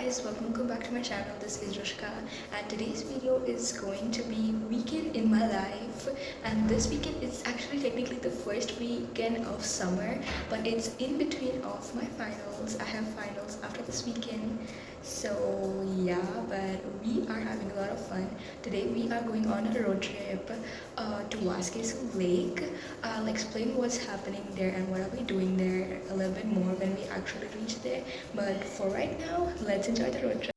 guys, welcome back to my channel. This is Rushka and today's video is going to be weekend in my life, and this weekend is actually technically the first weekend of summer, but it's in between of my finals. I have finals after this weekend, so yeah, but we are having a lot of fun. Today we are going on a road trip to Waskesu Lake. I'll explain what's happening there and what are we doing there a little bit more when we actually reach there, but for right now, let's enjoy the road trip.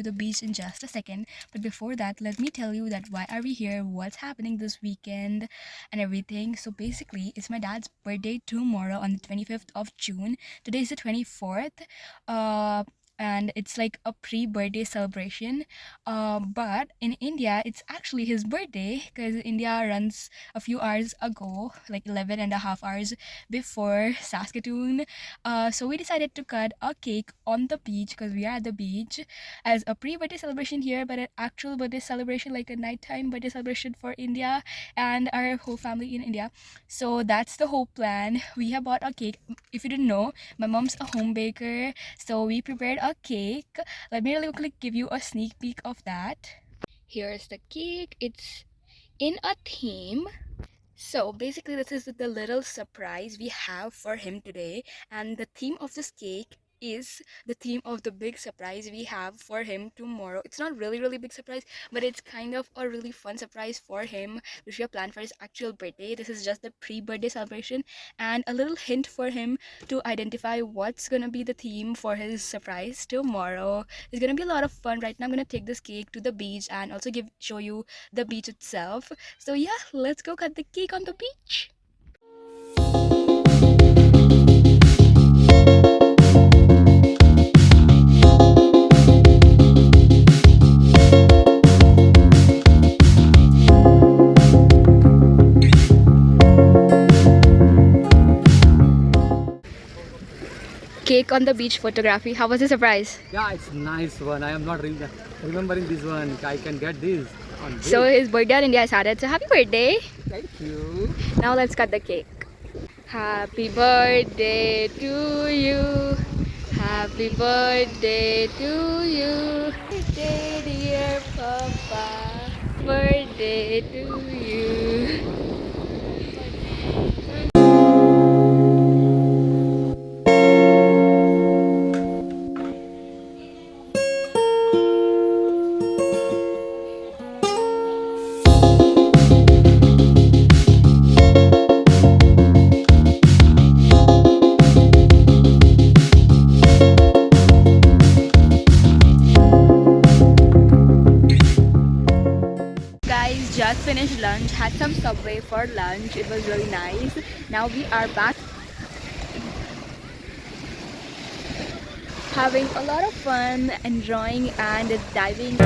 The beach in just a second, but before that, let me tell you that why are we here, what's happening this weekend and everything. So basically, it's my dad's birthday tomorrow on the 25th of June. Today is the 24th, and it's like a pre-birthday celebration, but in India it's actually his birthday because India runs a few hours ago, like 11.5 hours before Saskatoon. So we decided to cut a cake on the beach because we are at the beach as a pre-birthday celebration here, but an actual birthday celebration, like a nighttime birthday celebration for India and our whole family in India. So that's the whole plan. We have bought a cake. If you didn't know, my mom's a home baker, so we prepared a cake. Let me really quickly give you a sneak peek of that. Here's the cake. It's in a theme. So basically, this is the little surprise we have for him today, and the theme of this cake is the theme of the big surprise we have for him tomorrow. It's not really big surprise, but it's kind of a really fun surprise for him which we have planned for his actual birthday. This is just the pre-birthday celebration and a little hint for him to identify what's gonna be the theme for his surprise tomorrow. It's gonna be a lot of fun. Right now I'm gonna take this cake to the beach and also show you the beach itself. So yeah, let's go cut the cake on the beach. Cake on the beach photography. How was the surprise? Yeah, it's nice one. I am not remembering this one. I can get this on this. So his birthday in India is started. So happy birthday. Thank you. Now let's cut the cake. Happy birthday to you. Happy birthday to you. Birthday dear Papa. Birthday to you. Just finished lunch, had some Subway for lunch. It was really nice. Now we are back having a lot of fun, enjoying and diving.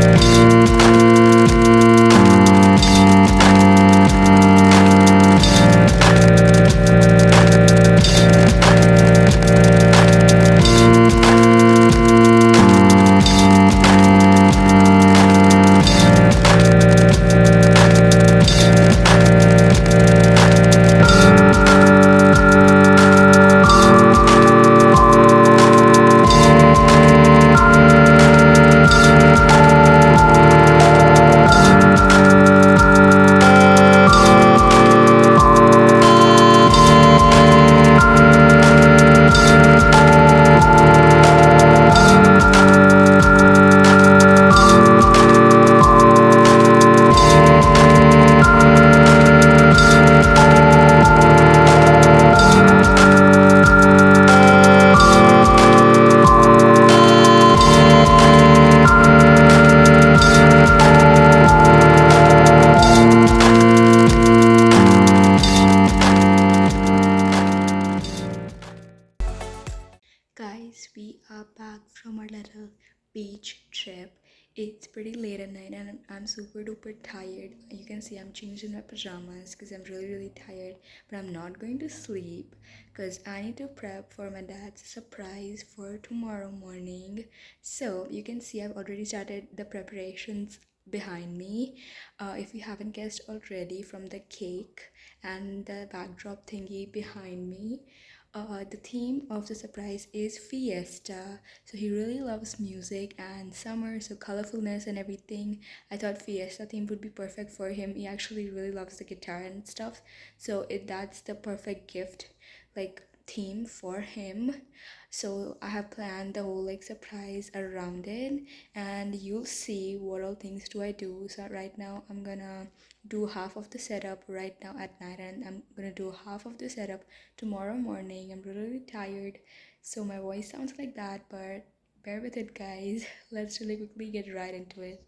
It's pretty late at night and I'm super duper tired. You can see I'm changed in my pajamas because I'm really tired, but I'm not going to sleep because I need to prep for my dad's surprise for tomorrow morning. So you can see I've already started the preparations behind me. If you haven't guessed already from the cake and the backdrop thingy behind me, the theme of the surprise is Fiesta. So he really loves music and summer, so colorfulness and everything. I thought Fiesta theme would be perfect for him. He actually really loves the guitar and stuff. So that's the perfect gift, like theme for him. So I have planned the whole like surprise around it, and you'll see what all things do I do. So right now I'm gonna do half of the setup right now at night, and I'm gonna do half of the setup tomorrow morning. I'm really tired, so my voice sounds like that, but bear with it, guys. Let's really quickly get right into it.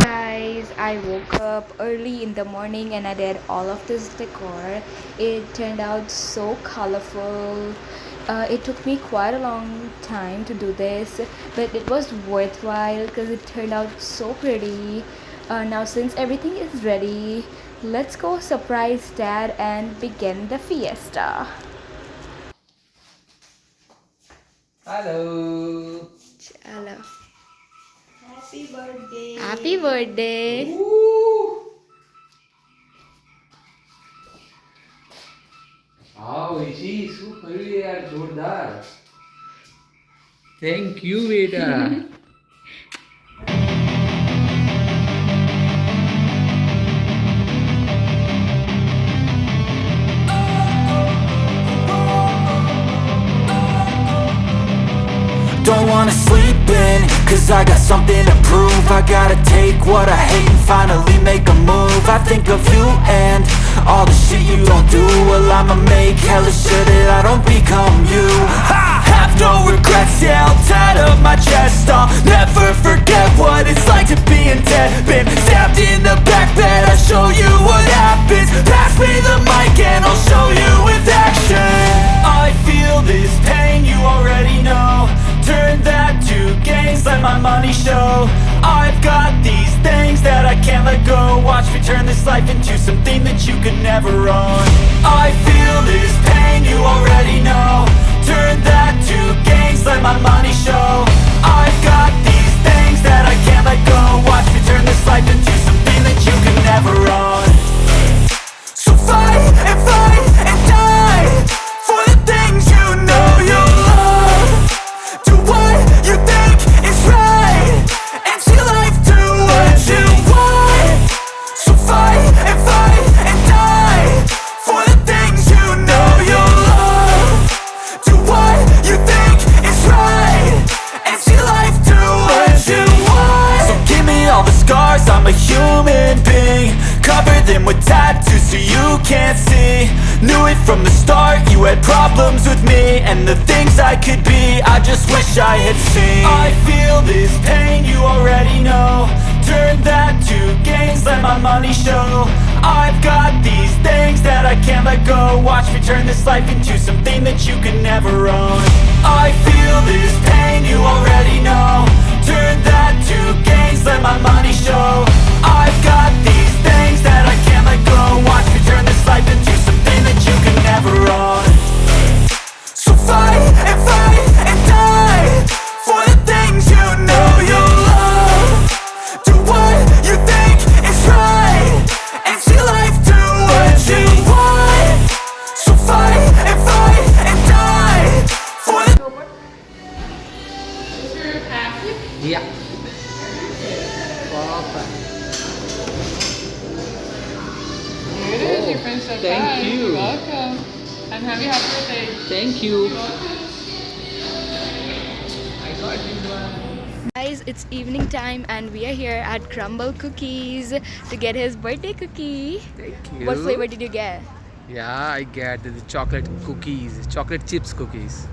Guys, I woke up early in the morning and I did all of this decor. It turned out so colorful. It took me quite a long time to do this, but it was worthwhile because it turned out so pretty. Now, since everything is ready, let's go surprise dad and begin the fiesta. Hello. Chalo. Happy birthday. Happy birthday. Wow, इसी super यार जोरदार. Thank you बेटा. Don't wanna sleep in, cause I got something to prove. I gotta take what I hate and finally make a move. I think of you and all the shit you don't do. Well, I'ma make hella sure that I don't become you. I have no regrets, yeah, I'll tie up my chest. I'll never forget what it's like to be in debt. Been stabbed in the back bed, I'll show you what happens. Pass me the mic and I'll show you with action. I feel this pain, you already know. Turn that to gains, let my money show. I've got these things that I can't let go. Watch me turn this life into something that you could never own. I feel this pain, you already know. Turn that to gains, let my money show. I've got these things that I can't let go. Watch me turn this life into something that you could never own. So fight and die for the things you know you love. Do what you think is right, and see life do what you want. So fight and die for the things you know you love. Do what you think is right, and see life do what you want. So give me all the scars, I'm a human being. Cover them with tattoos so you can't see. Knew it from the start, you had problems with me and the things I could be, I just wish I had seen. I feel this pain, you already know. Turn that to gains, let my money show. I've got these things that I can't let go. Watch me turn this life into something that you can never own. I feel this pain, you already know. Turn that to gains, let my money show. I've got these things that I can't let go. Watch me turn this life into something that you can never own. So fight and die for the things you know you love. Do what you think is right, and see life do what you want. So fight and die for the Yeah. Perfect. Here it is, your French surprise. Thank you. You're welcome. And happy birthday. Thank you. You're welcome. I got this one. Guys, guys, it's evening time and we are here at Crumbl Cookies to get his birthday cookie. Thank you. What flavor did you get? Yeah, I get the chocolate cookies, chocolate chips cookies.